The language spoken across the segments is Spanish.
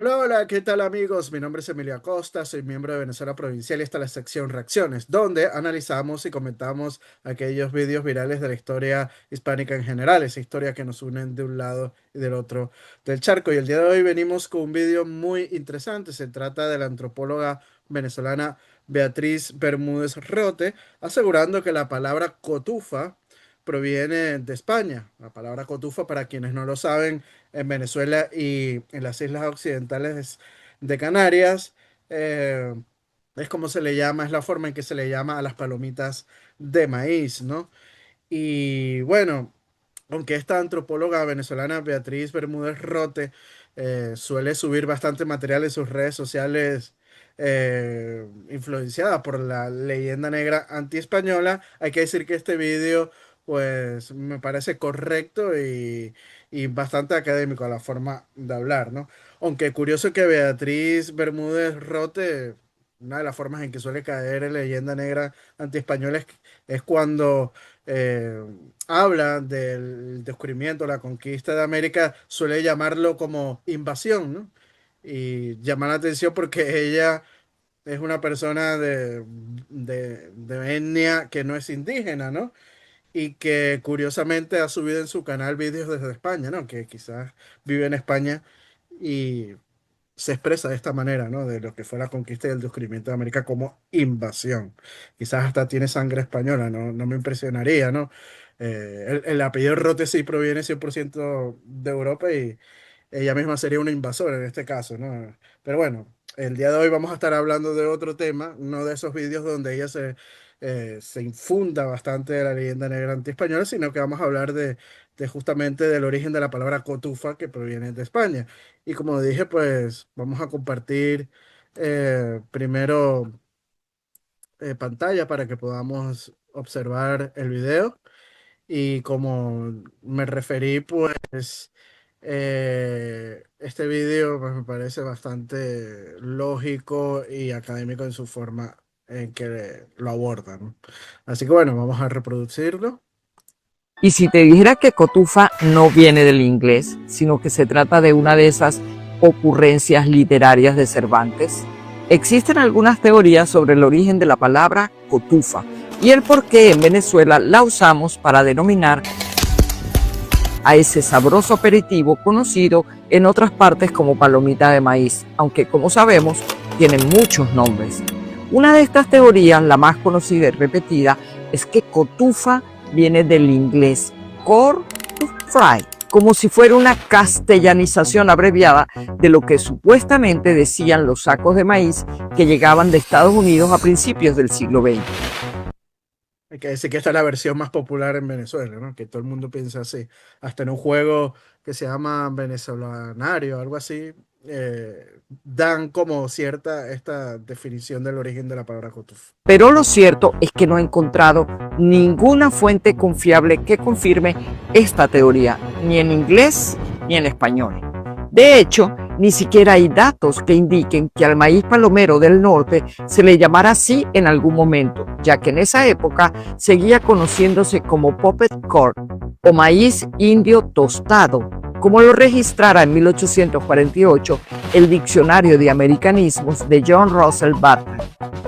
Hola, hola, ¿qué tal amigos? Mi nombre es Emilio Acosta, soy miembro de Venezuela Provincial y esta es la sección Reacciones, donde analizamos y comentamos aquellos vídeos virales de la historia hispánica en general, esa historia que nos unen de un lado y del otro del charco. Y el día de hoy venimos con un vídeo muy interesante, se trata de la antropóloga venezolana Beatriz Bermúdez Rote, asegurando que la palabra cotufa proviene de España. La palabra cotufa, para quienes no lo saben, en Venezuela y en las islas occidentales de Canarias. eh, es como se le llama, es la forma en que se le llama a las palomitas de maíz, ¿no? Y bueno, aunque esta antropóloga venezolana Beatriz Bermúdez Rote suele subir bastante material en sus redes sociales, influenciada por la leyenda negra antiespañola, hay que decir que este vídeo pues me parece correcto y bastante académico a la forma de hablar, ¿no? Aunque curioso que Beatriz Bermúdez Rote, una de las formas en que suele caer en leyenda negra antiespañola es cuando eh, habla del descubrimiento, la conquista de América, suele llamarlo como invasión, ¿no? Y llama la atención porque ella es una persona de etnia que no es indígena, ¿no? Y que curiosamente ha subido en su canal vídeos desde España, ¿no? Que quizás vive en España y se expresa de esta manera, ¿no? De lo que fue la conquista y el descubrimiento de América como invasión. Quizás hasta tiene sangre española, ¿no? No me impresionaría, ¿no? El apellido Rote sí proviene 100% de Europa y ella misma sería una invasora en este caso, ¿no? Pero bueno, el día de hoy vamos a estar hablando de otro tema, no de esos vídeos donde ella se infunda bastante de la leyenda negra antiespañola, sino que vamos a hablar de justamente del origen de la palabra cotufa que proviene de España. Y como dije, pues vamos a compartir primero pantalla para que podamos observar el video. Y como me referí, pues este video pues, me parece bastante lógico y académico en su forma en que lo aborda, ¿no? Así que bueno, vamos a reproducirlo. Y si te dijera que cotufa no viene del inglés, sino que se trata de una de esas ocurrencias literarias de Cervantes, existen algunas teorías sobre el origen de la palabra cotufa y el por qué en Venezuela la usamos para denominar a ese sabroso aperitivo conocido en otras partes como palomita de maíz, aunque como sabemos tienen muchos nombres. Una de estas teorías, la más conocida y repetida, es que cotufa viene del inglés core to fry, como si fuera una castellanización abreviada de lo que supuestamente decían los sacos de maíz que llegaban de Estados Unidos a principios del siglo XX. Hay que decir que esta es la versión más popular en Venezuela, ¿no? Que todo el mundo piensa así. Hasta en un juego que se llama Venezolanario, algo así, dan como cierta esta definición del origen de la palabra cotuf. Pero lo cierto es que no he encontrado ninguna fuente confiable que confirme esta teoría, ni en inglés ni en español. De hecho, ni siquiera hay datos que indiquen que al maíz palomero del norte se le llamara así en algún momento, ya que en esa época seguía conociéndose como popped corn o maíz indio tostado, como lo registrara en 1848 el Diccionario de Americanismos de John Russell Butler,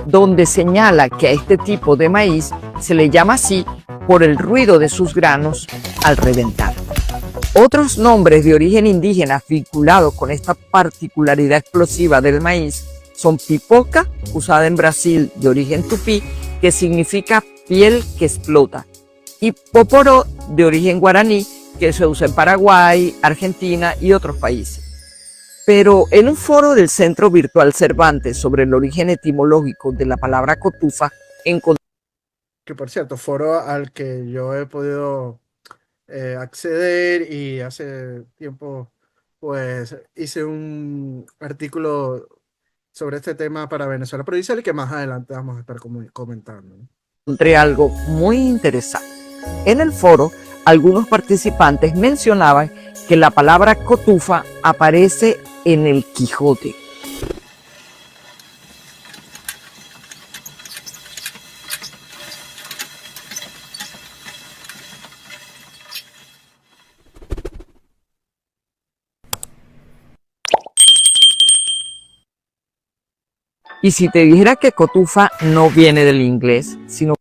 donde señala que a este tipo de maíz se le llama así por el ruido de sus granos al reventar. Otros nombres de origen indígena vinculados con esta particularidad explosiva del maíz son pipoca, usada en Brasil de origen tupí, que significa piel que explota, y poporó, de origen guaraní, que se usa en Paraguay, Argentina y otros países. Pero en un foro del Centro Virtual Cervantes sobre el origen etimológico de la palabra cotufa, encontré Que por cierto, foro al que yo he podido acceder y hace tiempo pues hice un artículo sobre este tema para Venezuela Provincial y que más adelante vamos a estar comentando, ¿no? algo muy interesante. En el foro, algunos participantes mencionaban que la palabra cotufa aparece en el Quijote. Y si te dijera que cotufa no viene del inglés, sino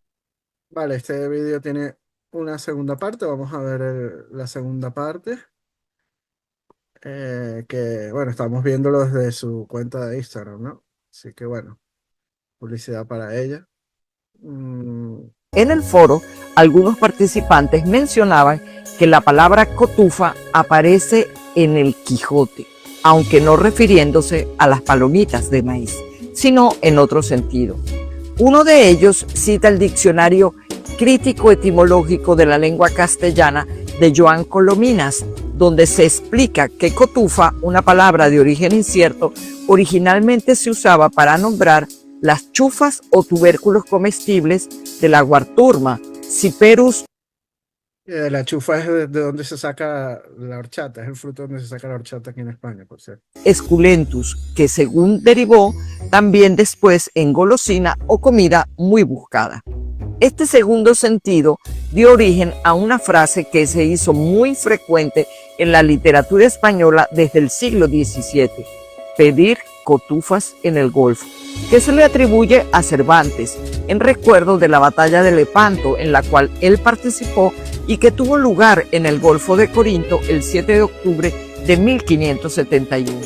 Vale, este vídeo tiene una segunda parte. Vamos a ver la segunda parte. Que bueno, estamos viéndolo desde su cuenta de Instagram, ¿no? Así que bueno, publicidad para ella. Mm, en el foro algunos participantes mencionaban que la palabra cotufa aparece en el Quijote, aunque no refiriéndose a las palomitas de maíz, sino en otro sentido. Uno de ellos cita el diccionario crítico etimológico de la lengua castellana de Joan Colominas, donde se explica que cotufa, una palabra de origen incierto, originalmente se usaba para nombrar las chufas o tubérculos comestibles de la guarturma, Ciperus la chufa es de donde se saca la horchata, es el fruto donde se saca la horchata aquí en España, por cierto. esculentus, que según derivó también después en golosina o comida muy buscada. Este segundo sentido dio origen a una frase que se hizo muy frecuente en la literatura española desde el siglo XVII: pedir cotufas en el Golfo, que se le atribuye a Cervantes en recuerdo de la batalla de Lepanto en la cual él participó y que tuvo lugar en el Golfo de Corinto el 7 de octubre de 1571.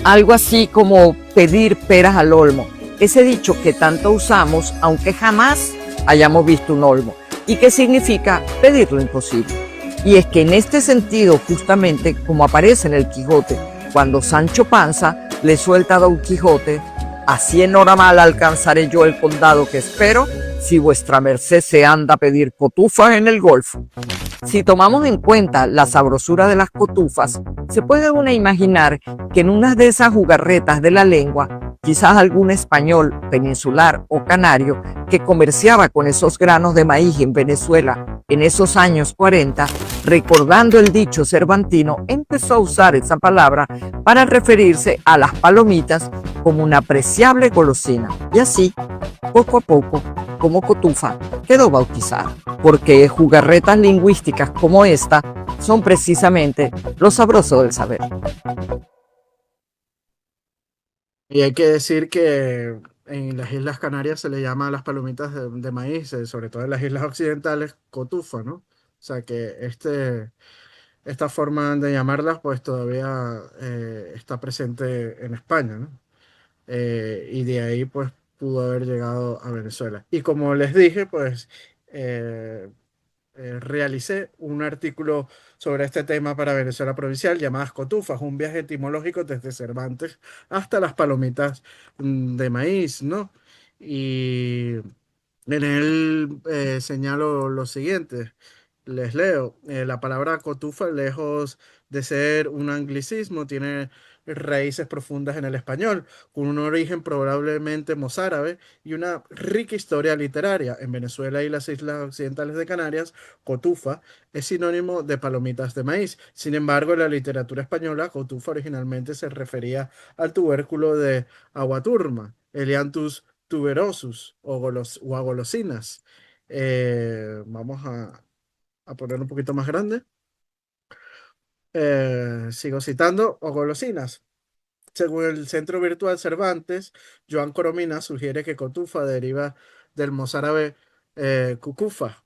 Algo así como pedir peras al olmo, ese dicho que tanto usamos aunque jamás hayamos visto un olmo y que significa pedir lo imposible. Y es que en este sentido, justamente como aparece en el Quijote, cuando Sancho Panza le suelta a Don Quijote: así en hora mala alcanzaré yo el condado que espero, si vuestra merced se anda a pedir cotufas en el Golfo. Si tomamos en cuenta la sabrosura de las cotufas, se puede uno imaginar que en una de esas jugarretas de la lengua, quizás algún español, peninsular o canario que comerciaba con esos granos de maíz en Venezuela en esos años 40, recordando el dicho cervantino, empezó a usar esa palabra para referirse a las palomitas como una apreciable golosina. Y así, poco a poco, como cotufa quedó bautizada, porque jugarretas lingüísticas como esta son precisamente lo sabroso del saber. Y hay que decir que en las Islas Canarias se le llama a las palomitas de maíz, sobre todo en las islas occidentales, cotufa, ¿no? O sea que esta forma de llamarlas pues todavía está presente en España, ¿no? Y de ahí pues pudo haber llegado a Venezuela. Y como les dije, pues eh, realicé un artículo sobre este tema para Venezuela Provincial llamadas Cotufas, un viaje etimológico desde Cervantes hasta las palomitas de maíz, ¿no? Y en él señalo lo siguiente. Les leo, la palabra cotufa, lejos de ser un anglicismo, tiene raíces profundas en el español, con un origen probablemente mozárabe y una rica historia literaria. En Venezuela y las islas occidentales de Canarias, cotufa es sinónimo de palomitas de maíz. Sin embargo, en la literatura española, cotufa originalmente se refería al tubérculo de aguaturma, Elianthus tuberosus o a golosinas. Vamos a poner un poquito más grande. Sigo citando, o golosinas. Según el Centro Virtual Cervantes, Joan Coromina sugiere que cotufa deriva del mozárabe cucufa,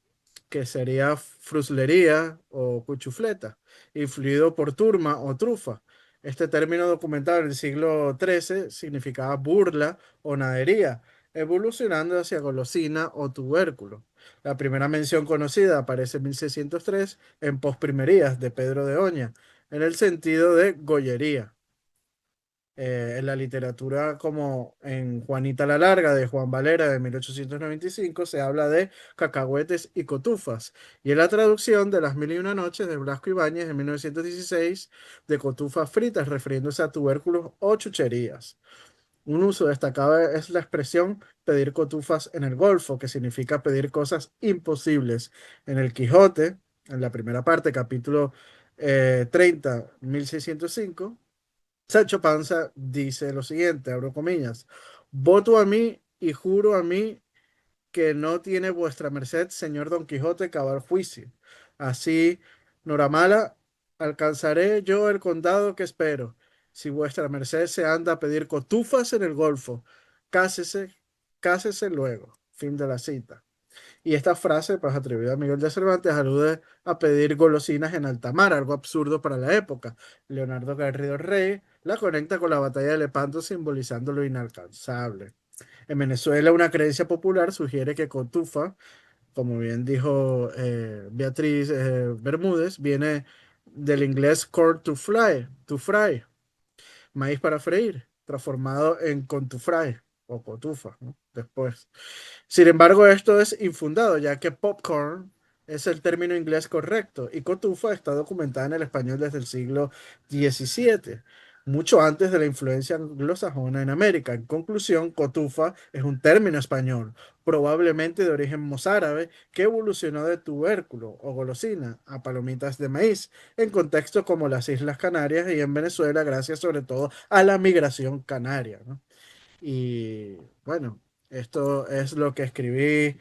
que sería fruslería o cuchufleta, influido por turma o trufa. Este término documentado en el siglo XIII significaba burla o nadería, evolucionando hacia golosina o tubérculo. La primera mención conocida aparece en 1603 en Posprimerías de Pedro de Oña, en el sentido de gollería. En la literatura como en Juanita la Larga de Juan Valera de 1895 se habla de cacahuetes y cotufas, y en la traducción de Las Mil y Una Noches de Blasco Ibáñez de 1916 de cotufas fritas, refiriéndose a tubérculos o chucherías. Un uso destacado es la expresión pedir cotufas en el Golfo, que significa pedir cosas imposibles. En el Quijote, en la primera parte, capítulo 30, 1605, Sancho Panza dice lo siguiente, abro comillas: voto a mí y juro a mí que no tiene vuestra merced, señor Don Quijote, cabal juicio. Así, Noramala, alcanzaré yo el condado que espero, si vuestra merced se anda a pedir cotufas en el Golfo, cásese, cásese luego. Fin de la cita. Y esta frase, pues atribuida a Miguel de Cervantes, alude a pedir golosinas en alta mar, algo absurdo para la época. Leonardo Garrido Rey la conecta con la batalla de Lepanto, simbolizando lo inalcanzable. En Venezuela, una creencia popular sugiere que cotufa, como bien dijo Beatriz Bermúdez, viene del inglés corn to fry, maíz para freír, transformado en contufray o cotufa, ¿no? Después. Sin embargo, esto es infundado, ya que popcorn es el término inglés correcto y cotufa está documentada en el español desde el siglo XVII, mucho antes de la influencia anglosajona en América. En conclusión, cotufa es un término español, probablemente de origen mozárabe, que evolucionó de tubérculo o golosina a palomitas de maíz, en contextos como las Islas Canarias y en Venezuela, gracias sobre todo a la migración canaria, ¿no? Y bueno, esto es lo que escribí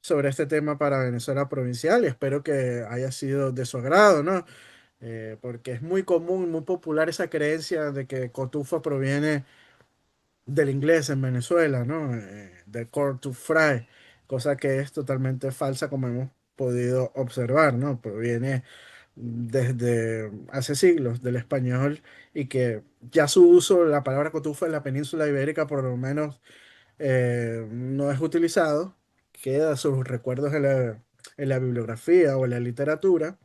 sobre este tema para Venezuela Provincial y espero que haya sido de su agrado, ¿no? Porque es muy común, muy popular esa creencia de que cotufa proviene del inglés en Venezuela, ¿no? De corn to fry, cosa que es totalmente falsa como hemos podido observar, ¿no? Proviene desde hace siglos del español y que ya su uso, la palabra cotufa en la península ibérica por lo menos no es utilizado, queda sus recuerdos en la bibliografía o en la literatura.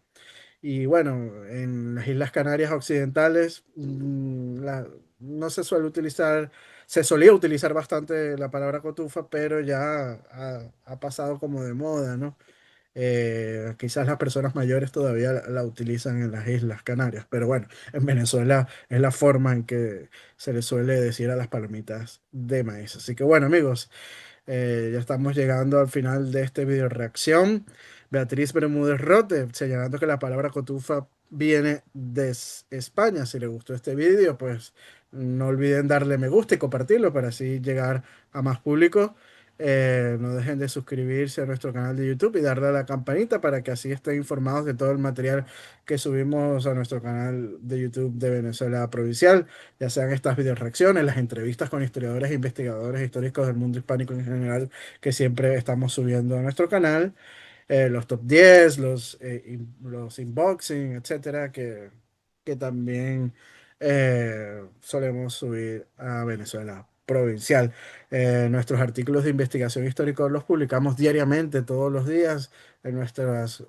Y bueno, en las Islas Canarias Occidentales no se suele utilizar, se solía utilizar bastante la palabra cotufa, pero ya ha pasado como de moda, ¿no? Quizás las personas mayores todavía la utilizan en las Islas Canarias, pero bueno, en Venezuela es la forma en que se le suele decir a las palomitas de maíz. Así que bueno, amigos. Ya estamos llegando al final de este video reacción. Beatriz Bermúdez Rote, señalando que la palabra cotufa viene de España. Si les gustó este video, pues no olviden darle me gusta y compartirlo para así llegar a más público. No dejen de suscribirse a nuestro canal de YouTube y darle a la campanita para que así estén informados de todo el material que subimos a nuestro canal de YouTube de Venezuela Provincial, ya sean estas video reacciones, las entrevistas con historiadores e investigadores históricos del mundo hispánico en general que siempre estamos subiendo a nuestro canal, los top 10 los unboxing, etcétera, que también solemos subir a Venezuela Provincial. Nuestros artículos de investigación histórica los publicamos diariamente, todos los días, en nuestras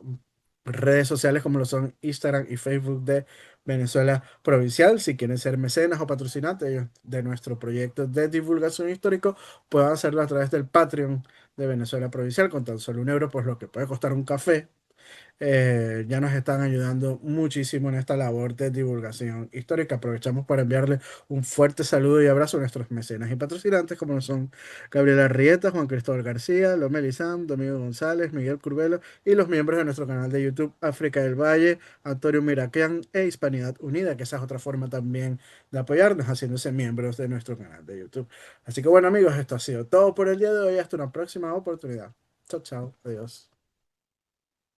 redes sociales como lo son Instagram y Facebook de Venezuela Provincial. Si quieren ser mecenas o patrocinantes de nuestro proyecto de divulgación histórico, pueden hacerlo a través del Patreon de Venezuela Provincial con tan solo 1 euro, pues lo que puede costar un café. Ya nos están ayudando muchísimo en esta labor de divulgación histórica. Aprovechamos para enviarle un fuerte saludo y abrazo a nuestros mecenas y patrocinantes, como lo son Gabriela Rieta, Juan Cristóbal García, Lomel Izam, Domingo González, Miguel Curvelo y los miembros de nuestro canal de YouTube África del Valle, Antonio Miraquian e Hispanidad Unida, que esa es otra forma también de apoyarnos, haciéndose miembros de nuestro canal de YouTube. Así que bueno, amigos, esto ha sido todo por el día de hoy. Hasta una próxima oportunidad. Chao, chao. Adiós.